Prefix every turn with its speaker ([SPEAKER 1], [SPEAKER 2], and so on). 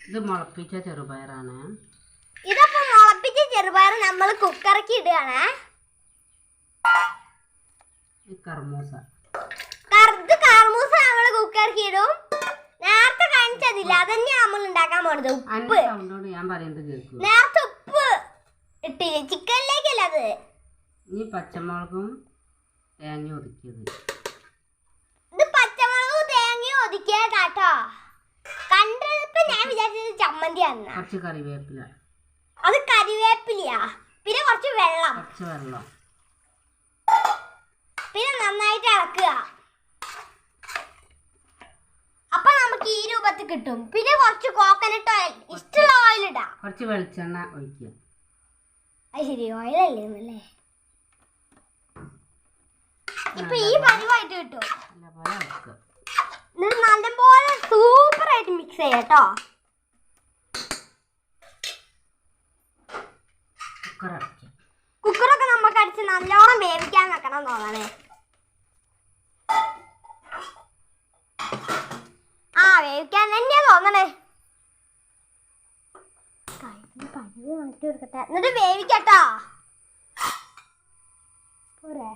[SPEAKER 1] ഇത് മുളപ്പിച്ച ചെറുപയറാണ്.
[SPEAKER 2] ഇതൊക്കെ മുളപ്പിച്ച ചെറുപയർ നമ്മൾ കുക്കറിക്ക് ഇടുകയാണ്.
[SPEAKER 1] കർമൂസ
[SPEAKER 2] നമ്മൾ കുക്കറിക്ക് ഇടും. നേരത്തെ കാണിച്ചതില്ല, അതന്നെ നമ്മൾ ഉണ്ടാക്കാൻ പോണത്. ഉപ്പ്
[SPEAKER 1] ഞാൻ പറയുന്നത് കേൾക്കും.
[SPEAKER 2] നേരത്തെ ഉപ്പ് ഇട്ടില്ല, ചിക്കനിലേക്കല്ല അത്.
[SPEAKER 1] ഇനി പച്ചമുളകും തേങ്ങ ഒതുക്കിയത്.
[SPEAKER 2] ഇത് പച്ചമുളകും തേങ്ങയും ഒതുക്കിയതാട്ടോ. കണ്ടപ്പോ ഞാൻ വിചാരിച്ചത് ചമ്മന്തിയാണ്.
[SPEAKER 1] കുറച്ച് കറിവേപ്പില.
[SPEAKER 2] അത് കരിവേപ്പിലയാ. പിന്നെ കുറച്ച് വെള്ളം. പിന്നെ നന്നായിട്ട് ഇളക്കുക. അപ്പൊ നമുക്ക് ഈ രൂപത്തിൽ കിട്ടും. പിന്നെ കുറച്ച് കോക്കനട്ട് ഓയിൽ, ഇഷ്ടമുള്ള ഓയിൽ ഇടാം.
[SPEAKER 1] കുറച്ച് വെളിച്ചെണ്ണ ഒഴിക്കുക.
[SPEAKER 2] അത് ശരി, ഓയിലല്ലേ. ഇപ്പൊ ഈ പതിവായിട്ട് കിട്ടും. എന്നിട്ട് നല്ലപോലെ സൂപ്പർ ആയിട്ട് മിക്സ് ചെയ്യാട്ടോ. കുക്കറൊക്കെ നമുക്ക് അടിച്ച് നല്ലോണം വേവിക്കാൻ വെക്കണം തോന്നണേ. വേവിക്കാൻ തന്നെയാ തോന്നണേ. എന്നിട്ട് വേവിക്കട്ടോ. പോരെ.